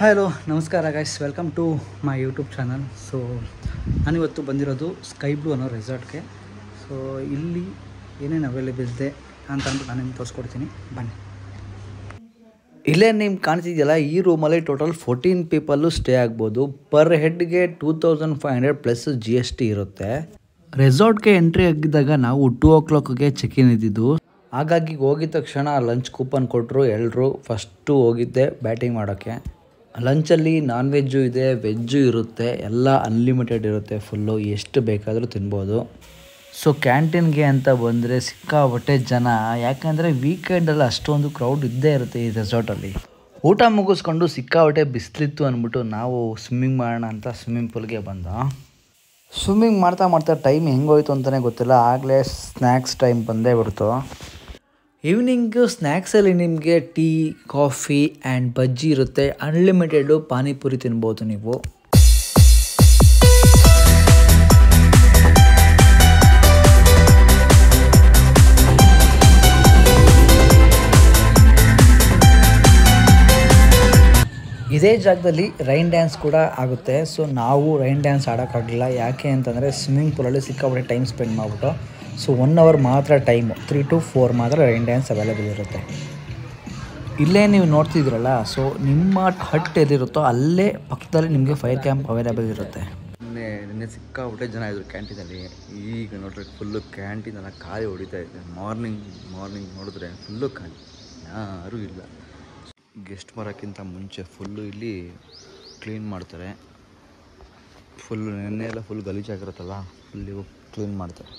Hello ನಮಸ್ಕಾರ guys, welcome to my YouTube channel. So ನಾನಿವತ್ತು ಬಂದಿರೋದು ಸ್ಕೈ ಬ್ಲೂ ಅನ್ನೋ ರೆಸಾರ್ಟ್ಗೆ. ಸೊ ಇಲ್ಲಿ ಏನೇನು ಅವೈಲೇಬಲ್ ಇದೆ ಅಂತ ಅಂದ್ಬಿಟ್ಟು ನಾನು ನಿಮ್ಗೆ ತೋರಿಸ್ಕೊಡ್ತೀನಿ, ಬನ್ನಿ. ಇಲ್ಲೇ ನಿಮ್ಗೆ ಕಾಣ್ತಿದೆಯಲ್ಲ, ಈ ರೂಮಲ್ಲಿ ಟೋಟಲ್ 14 ಪೀಪಲ್ಲು ಸ್ಟೇ ಆಗ್ಬೋದು. ಪರ್ ಹೆಡ್ಗೆ 2500 ಪ್ಲಸ್ GST ಇರುತ್ತೆ. ರೆಸಾರ್ಟ್ಗೆ ಎಂಟ್ರಿ ಆಗಿದ್ದಾಗ ನಾವು 2 o'clockಗೆ ಚೆಕ್ ಇನ್ ಇದ್ದಿದ್ದು. ಹಾಗಾಗಿ ಹೋಗಿದ ತಕ್ಷಣ ಲಂಚ್ ಕೂಪನ್ ಕೊಟ್ಟರು. ಎಲ್ಲರೂ ಫಸ್ಟು ಹೋಗಿದ್ದೆ ಬ್ಯಾಟಿಂಗ್ ಮಾಡೋಕ್ಕೆ. ಲಂಚಲ್ಲಿ ನಾನ್ ವೆಜ್ಜು ಇದೆ, ವೆಜ್ಜು ಇರುತ್ತೆ, ಎಲ್ಲ ಅನ್ಲಿಮಿಟೆಡ್ ಇರುತ್ತೆ. ಫುಲ್ಲು ಎಷ್ಟು ಬೇಕಾದರೂ ತಿನ್ಬೋದು. ಸೊ ಕ್ಯಾಂಟೀನ್ಗೆ ಅಂತ ಬಂದರೆ ಸಿಕ್ಕಾಪಟ್ಟೆ ಜನ, ಯಾಕಂದರೆ ವೀಕೆಂಡಲ್ಲಿ ಅಷ್ಟೊಂದು ಕ್ರೌಡ್ ಇದ್ದೇ ಇರುತ್ತೆ ಈ ರೆಸಾರ್ಟಲ್ಲಿ. ಊಟ ಮುಗಿಸ್ಕೊಂಡು ಸಿಕ್ಕಾಪಟ್ಟೆ ಬಿಸಿಲಿತ್ತು ಅಂದ್ಬಿಟ್ಟು ನಾವು ಸ್ವಿಮ್ಮಿಂಗ್ ಮಾಡೋಣ ಅಂತ ಸ್ವಿಮ್ಮಿಂಗ್ ಪೂಲ್ಗೆ ಬಂದ. ಸ್ವಿಮ್ಮಿಂಗ್ ಮಾಡ್ತಾ ಟೈಮ್ ಹೆಂಗೋಯ್ತು ಅಂತಲೇ ಗೊತ್ತಿಲ್ಲ, ಆಗಲೇ ಸ್ನ್ಯಾಕ್ಸ್ ಟೈಮ್ ಬಂದೇ ಬಿಡ್ತು. ಈವ್ನಿಂಗು ಸ್ನ್ಯಾಕ್ಸಲ್ಲಿ ನಿಮಗೆ ಟೀ, ಕಾಫಿ ಆ್ಯಂಡ್ ಬಜ್ಜಿ ಇರುತ್ತೆ. ಅನ್ಲಿಮಿಟೆಡು ಪಾನಿಪುರಿ ತಿನ್ಬೋದು ನೀವು. ಇದೇ ಜಾಗದಲ್ಲಿ ರೈನ್ ಡ್ಯಾನ್ಸ್ ಕೂಡ ಆಗುತ್ತೆ. ಸೊ ನಾವು ರೈನ್ ಡ್ಯಾನ್ಸ್ ಆಡೋಕ್ಕಾಗಲಿಲ್ಲ, ಯಾಕೆ ಅಂತಂದರೆ ಸ್ವಿಮ್ಮಿಂಗ್ ಪೂಲಲ್ಲಿ ಸಿಕ್ಕಾಪಟ್ಟೆ ಟೈಮ್ ಸ್ಪೆಂಡ್ ಮಾಡಿಬಿಟ್ಟು. ಸೊ 1 hour ಮಾತ್ರ ಟೈಮು, 3 to 4 ಮಾತ್ರ ರೈನ್ ಡ್ಯಾನ್ಸ್ ಅವೈಲೇಬಲ್ ಇರುತ್ತೆ. ಇಲ್ಲೇ ನೀವು ನೋಡ್ತಿದ್ದೀರಲ್ಲ, ಸೊ ನಿಮ್ಮ ಹಟ್ ಎಲ್ಲಿರುತ್ತೋ ಅಲ್ಲೇ ಪಕ್ಕದಲ್ಲಿ ನಿಮಗೆ ಫೈರ್ ಕ್ಯಾಂಪ್ ಅವೈಲೇಬಲ್ ಇರುತ್ತೆ. ನಿನ್ನೆ ಸಿಕ್ಕಾಪಟ್ಟೆ ಜನ ಇದ್ರು ಕ್ಯಾಂಟೀನಲ್ಲಿ. ಈಗ ನೋಡ್ರಿ ಫುಲ್ಲು ಕ್ಯಾಂಟೀನೆಲ್ಲ ಖಾಲಿ ಹೊಡಿತಾ ಇದೆ. ಮಾರ್ನಿಂಗ್ ನೋಡಿದ್ರೆ ಫುಲ್ಲು ಖಾಲಿ, ಯಾರೂ ಇಲ್ಲ. ಗೆಸ್ಟ್ ಬರೋಕ್ಕಿಂತ ಮುಂಚೆ ಫುಲ್ಲು ಇಲ್ಲಿ ಕ್ಲೀನ್ ಮಾಡ್ತಾರೆ. ಫುಲ್ಲು ನೆನ್ನೆ ಎಲ್ಲ ಫುಲ್ ಗಲೀಜಾಗಿರುತ್ತಲ್ಲ, ಫುಲ್ ಇವು ಕ್ಲೀನ್ ಮಾಡ್ತಾರೆ.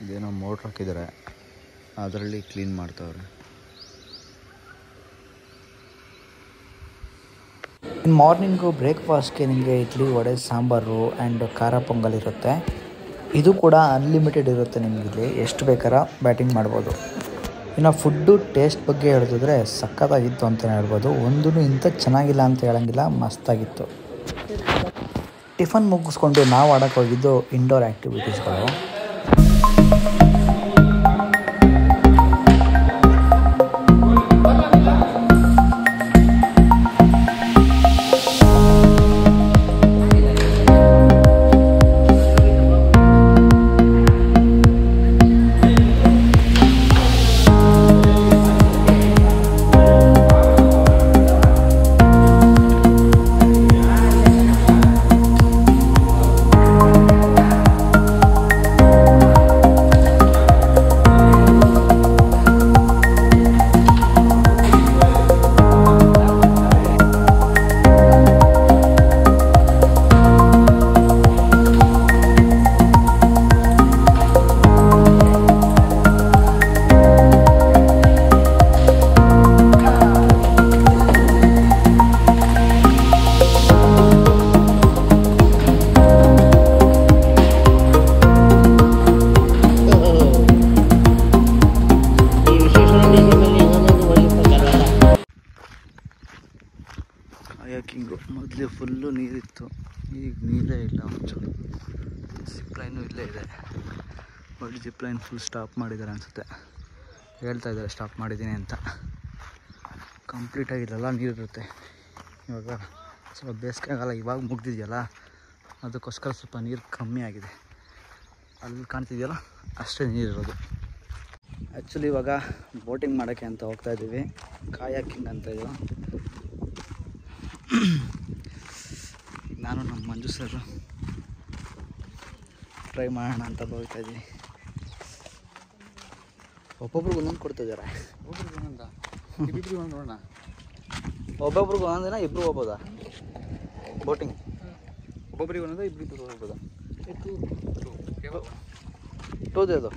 ಇದೇನೋ ಮೋಟ್ರ್ ಹಾಕಿದ್ದಾರೆ, ಅದರಲ್ಲಿ ಕ್ಲೀನ್ ಮಾಡ್ತಾವ್ರೆ. ಮಾರ್ನಿಂಗು ಬ್ರೇಕ್ಫಾಸ್ಟ್ಗೆ ನಿಮಗೆ ಇಡ್ಲಿ, ವಡೆ, ಸಾಂಬಾರು ಆ್ಯಂಡ್ ಖಾರ ಪೊಂಗಲ್ ಇರುತ್ತೆ. ಇದು ಕೂಡ ಅನ್ಲಿಮಿಟೆಡ್ ಇರುತ್ತೆ. ನಿಮಗಿಲ್ಲಿ ಎಷ್ಟು ಬೇಕಾರ ಬ್ಯಾಟಿಂಗ್ ಮಾಡ್ಬೋದು. ಇನ್ನು ಫುಡ್ಡು ಟೇಸ್ಟ್ ಬಗ್ಗೆ ಹೇಳಿದ್ರೆ ಸಖತ್ತಾಗಿತ್ತು ಅಂತಲೇ ಹೇಳ್ಬೋದು. ಒಂದೂ ಇಂಥ ಚೆನ್ನಾಗಿಲ್ಲ ಅಂತ ಹೇಳೋಂಗಿಲ್ಲ, ಮಸ್ತಾಗಿತ್ತು. ಟಿಫನ್ ಮುಗಿಸ್ಕೊಂಡು ನಾವು ಆಡೋಕ್ಕೆ ಹೋಗಿದ್ದು ಇಂಡೋರ್ ಆ್ಯಕ್ಟಿವಿಟೀಸ್ಗಳು. ಯಾಕಿಂಗು ಮೊದಲು ಫುಲ್ಲು ನೀರಿತ್ತು, ಈಗ ನೀರೇ ಇಲ್ಲ. ಒಂಚೂರು ಜಿಪ್ಲೈನು ಇಲ್ಲೇ ಇದೆ, ಬಟ್ ಜಿಪ್ಲೈನ್ ಫುಲ್ ಸ್ಟಾಪ್ ಮಾಡಿದ್ದಾರೆ ಅನಿಸುತ್ತೆ. ಹೇಳ್ತಾ ಇದ್ದಾರೆ ಸ್ಟಾಪ್ ಮಾಡಿದ್ದೀನಿ ಅಂತ. ಕಂಪ್ಲೀಟಾಗಿರಲ್ಲ, ನೀರಿರುತ್ತೆ. ಇವಾಗ ಸ್ವಲ್ಪ ಬೇಸಿಗೆಗಾಲ ಇವಾಗ ಮುಗ್ದಿದೆಯಲ್ಲ, ಅದಕ್ಕೋಸ್ಕರ ಸ್ವಲ್ಪ ನೀರು ಕಮ್ಮಿ ಆಗಿದೆ. ಅಲ್ಲಿ ಕಾಣ್ತಿದೆಯಲ್ಲ, ಅಷ್ಟೇ ನೀರಿರೋದು. ಆ್ಯಕ್ಚುಲಿ ಇವಾಗ ಬೋಟಿಂಗ್ ಮಾಡೋಕ್ಕೆ ಅಂತ ಹೋಗ್ತಾಯಿದ್ದೀವಿ. ಕಾಯಾಕಿಂಗ್ ಅಂತ ಇದು. ನಾನು ನಮ್ಮ ಮಂಜು ಸರ್ ಟ್ರೈ ಮಾಡೋಣ ಅಂತ ಹೋಗ್ತಾಯಿದ್ದೀವಿ. ಒಬ್ಬೊಬ್ರಿಗೆ ಒಂದೊಂದು ಕೊಡ್ತಿದ್ದಾರೆ. ಒಬ್ಬೊಬ್ರಿಗೆ ಒಂದೊಂದಿನ ಇಬ್ಬರು ಹೋಗ್ಬೋದಾ ಬೋಟಿಂಗ್? ಒಬ್ಬೊಬ್ರಿಗೆ ಒಂದೊಂದು, ಇಬ್ಬರು ಹೋಗ್ಬೋದಾ? ಟೂದೇ ಅದು.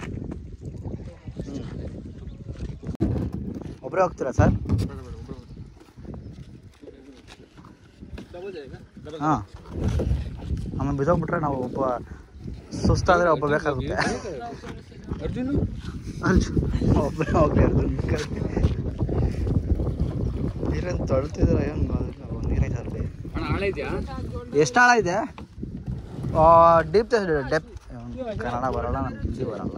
ಒಬ್ಬರೇ ಹೋಗ್ತೀರಾ ಸರ್? ಹಾಂ, ಆಮೇಲೆ ಬಿದ್ದೋಗ್ಬಿಟ್ರೆ ನಾವು ಒಬ್ಬ ಸುಸ್ತಾದರೆ ಒಬ್ಬ ಬೇಕಾಗುತ್ತೆ. ಅರ್ಜುನ್ ಒಬ್ಬರೇ ಹೋಗ್ಲಿ. ಅರ್ಜುನ್ ನೀರೇನು ತೊಳ್ತಿದ್ರೆ ಏನು ನೀರೈತೆ ಅಲ್ಲಿ. ಎಷ್ಟು ಆಳ ಇದೆ? ಡೀಪ್ ಡೆಪ್ ಕನ್ನಡ ಬರಲ್ಲ, ನಮ್ಗೆ ಹಿಂದಿ ಬರಲ್ಲ.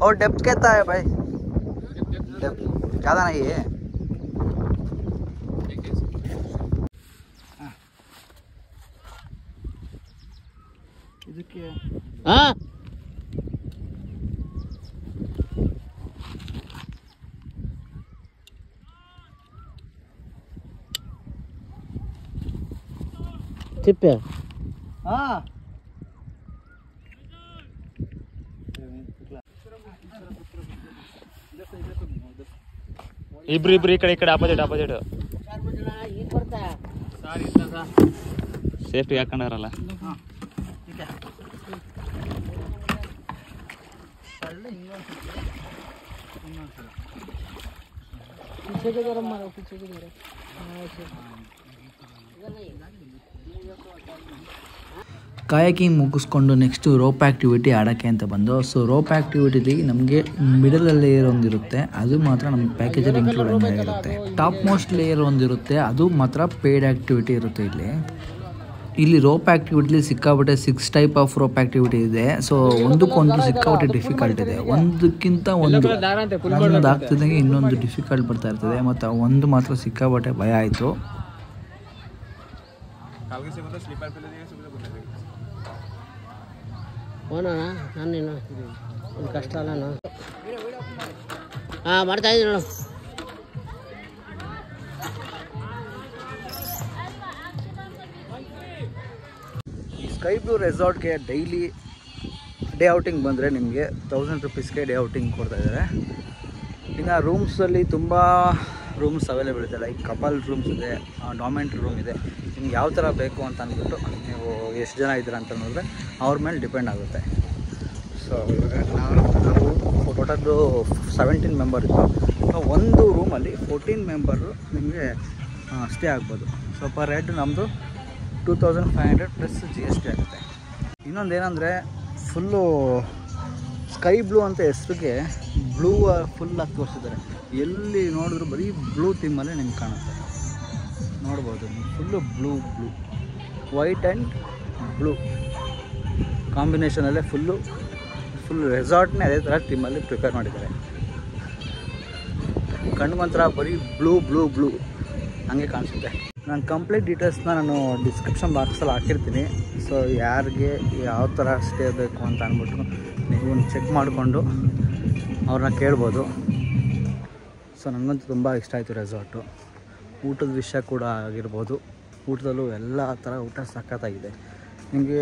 और डेप्थ कहता है भाई, डेप्थ ज़्यादा नहीं है. ಇದಕ್ಕೆ ತಿಪ್ಪೆ ಇಬ್ರು ಈ ಕಡೆ ಆಪೋಸಿಟ್ ಸೇಫ್ಟಿ ಹಾಕೊಂಡಾರಲ್ಲ. ಕಾಯಕಿಂಗ್ ಮುಗಿಸ್ಕೊಂಡು ನೆಕ್ಸ್ಟು ರೋಪ್ ಆ್ಯಕ್ಟಿವಿಟಿ ಆಡೋಕ್ಕೆ ಅಂತ ಬಂದು. ಸೊ ರೋಪ್ ಆ್ಯಕ್ಟಿವಿಟಿಲಿ ನಮಗೆ ಮಿಡಲ್ ಲೇಯರ್ ಒಂದಿರುತ್ತೆ, ಅದು ಮಾತ್ರ ನಮ್ಮ ಪ್ಯಾಕೇಜಲ್ಲಿ ಇನ್ಕ್ಲೂಡ್ ಆಗಿರುತ್ತೆ. ಟಾಪ್ ಮೋಸ್ಟ್ ಲೇಯರ್ ಒಂದಿರುತ್ತೆ, ಅದು ಮಾತ್ರ ಪೇಯ್ಡ್ ಆ್ಯಕ್ಟಿವಿಟಿ ಇರುತ್ತೆ. ಇಲ್ಲಿ ರೋಪ್ ಆ್ಯಕ್ಟಿವಿಟಿಲಿ ಸಿಕ್ಕಾಬಿಟ್ಟೆ 6 ಟೈಪ್ ಆಫ್ ರೋಪ್ ಆ್ಯಕ್ಟಿವಿಟಿ ಇದೆ. ಸೊ ಒಂದಕ್ಕೊಂದು ಸಿಕ್ಕಾಬಿಟ್ಟೆ ಡಿಫಿಕಲ್ಟ್ ಇದೆ, ಒಂದಕ್ಕಿಂತ ಒಂದು ಆಗ್ತಿದ್ದಂಗೆ ಇನ್ನೊಂದು ಡಿಫಿಕಲ್ಟ್ ಬರ್ತಾ ಇರ್ತದೆ. ಮತ್ತು ಒಂದು ಮಾತ್ರ ಸಿಕ್ಕಾಬಿಟ್ಟೆ ಭಯ ಆಯಿತು. ನಾನೇನು ಒಂದು ಕಷ್ಟ ಅಲ್ಲ ಮಾಡ್ತಾ ಇದ್ದೀನಿ ನೋಡು. ಸ್ಕೈ ಬ್ಲೂ ರೆಸಾರ್ಟ್ಗೆ ಡೈಲಿ ಡೇ ಔಟಿಂಗ್ ಬಂದರೆ ನಿಮಗೆ 1000 ರೂಪೀಸ್ಗೆ ಡೇ ಔಟಿಂಗ್ ಕೊಡ್ತಾಯಿದ್ದಾರೆ. ಇನ್ನು ರೂಮ್ಸಲ್ಲಿ ತುಂಬ ರೂಮ್ಸ್ ಅವೈಲೇಬಲ್ ಇದೆ. ಲೈಕ್ ಕಪಲ್ ರೂಮ್ಸ್ ಇದೆ, ಡಾಮೆಂಟ್ರಿ ರೂಮ್ ಇದೆ. ನಿಮ್ಗೆ ಯಾವ ಥರ ಬೇಕು ಅಂತ ಅಂದ್ಬಿಟ್ಟು ನೀವು ಎಷ್ಟು ಜನ ಇದ್ದೀರ ಅಂತ ನೋಡಿದ್ರೆ ಅವ್ರ ಮೇಲೆ ಡಿಪೆಂಡ್ ಆಗುತ್ತೆ. ಸೊ ನಾವು ಟೋಟಲ್ಲು 17 ಮೆಂಬರ್ ಇತ್ತು. ಒಂದು ರೂಮಲ್ಲಿ 14 ಮೆಂಬರು ನಿಮಗೆ ಸ್ಟೇ ಆಗ್ಬೋದು. ಸೊ ಪರ್ ಹೆಡ್ ನಮ್ಮದು 2500 ಪ್ಲಸ್ GST ಆಗುತ್ತೆ. ಇನ್ನೊಂದು ಏನಂದರೆ ಫುಲ್ಲು ಸ್ಕೈ ಬ್ಲೂ ಅಂತ ಹೆಸ್ರಿಗೆ ಬ್ಲೂ ಫುಲ್ಲಾಗಿ ತೋರಿಸಿದ್ದಾರೆ. ಎಲ್ಲಿ ನೋಡಿದ್ರು ಬರೀ ಬ್ಲೂ ಥೀಮಲ್ಲೇ ನಿಮ್ಗೆ ಕಾಣುತ್ತೆ, ನೋಡ್ಬೋದು ನೀವು. Full blue white and blue ಕಾಂಬಿನೇಷನಲ್ಲೇ ಫುಲ್ ರೆಸಾರ್ಟ್ನೇ ಅದೇ ಥರ ಥೀಮಲ್ಲಿ ಪ್ರಿಪೇರ್ ಮಾಡಿದ್ದಾರೆ. ಕಣ್ಮಂತ್ರ ಬರೀ ಬ್ಲೂ ಹಂಗೆ ಕಾಣಿಸುತ್ತೆ. ನಾನು ಕಂಪ್ಲೀಟ್ ಡೀಟೇಲ್ಸ್ನ ನಾನು ಡಿಸ್ಕ್ರಿಪ್ಷನ್ ಬಾಕ್ಸಲ್ಲಿ ಹಾಕಿರ್ತೀನಿ. ಸೊ ಯಾರಿಗೆ ಯಾವ ಥರ ಸ್ಟೇ ಬೇಕು ಅಂತ ಅಂದ್ಬಿಟ್ಟು ನೀವು ಚೆಕ್ ಮಾಡಿಕೊಂಡು ಅವ್ರನ್ನ ಕೇಳ್ಬೋದು. ಸೊ ನನಗಂತೂ ತುಂಬ ಇಷ್ಟ ಆಯಿತು ರೆಸಾರ್ಟು. ಊಟದ ವಿಷಯ ಕೂಡ ಆಗಿರ್ಬೋದು, ಊಟದಲ್ಲೂ ಎಲ್ಲ ಥರ ಊಟ ಸಖತ್ತಾಗಿದೆ. ನಿಮಗೆ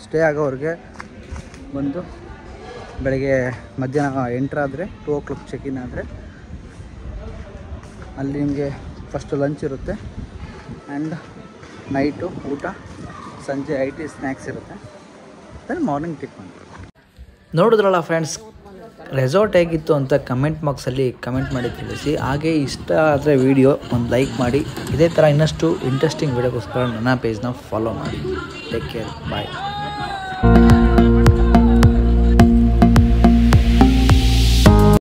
ಸ್ಟೇ ಆಗೋವ್ರಿಗೆ ಬಂದು ಬೆಳಗ್ಗೆ ಮಧ್ಯಾಹ್ನ ಎಂಟ್ರಾದರೆ 2 o'clock ಚೆಕ್-ಇನ್ ಆದರೆ ಅಲ್ಲಿ ನಿಮಗೆ ಫಸ್ಟು ಲಂಚ್ ಇರುತ್ತೆ ಆ್ಯಂಡ್ ನೈಟು ಊಟ, ಸಂಜೆ IT ಸ್ನ್ಯಾಕ್ಸ್ ಇರುತ್ತೆ, ದೆನ್ ಮಾರ್ನಿಂಗ್ ಟಿಫನ್. ನೋಡಿದ್ರಲ್ಲ ಫ್ರೆಂಡ್ಸ್, ರೆಸಾರ್ಟ್ ಹೇಗಿತ್ತು ಅಂತ ಕಮೆಂಟ್ ಬಾಕ್ಸಲ್ಲಿ ಕಮೆಂಟ್ ಮಾಡಿ ತಿಳಿಸಿ. ಹಾಗೆ ಇಷ್ಟ ಆದರೆ ವಿಡಿಯೋ ಒಂದು ಲೈಕ್ ಮಾಡಿ. ಇದೇ ಥರ ಇನ್ನಷ್ಟು ಇಂಟ್ರೆಸ್ಟಿಂಗ್ ವಿಡಿಯೋಗೋಸ್ಕರ ನನ್ನ ಪೇಜ್ನ ಫಾಲೋ ಮಾಡಿ. ಟೇಕ್ ಕೇರ್, ಬಾಯ್.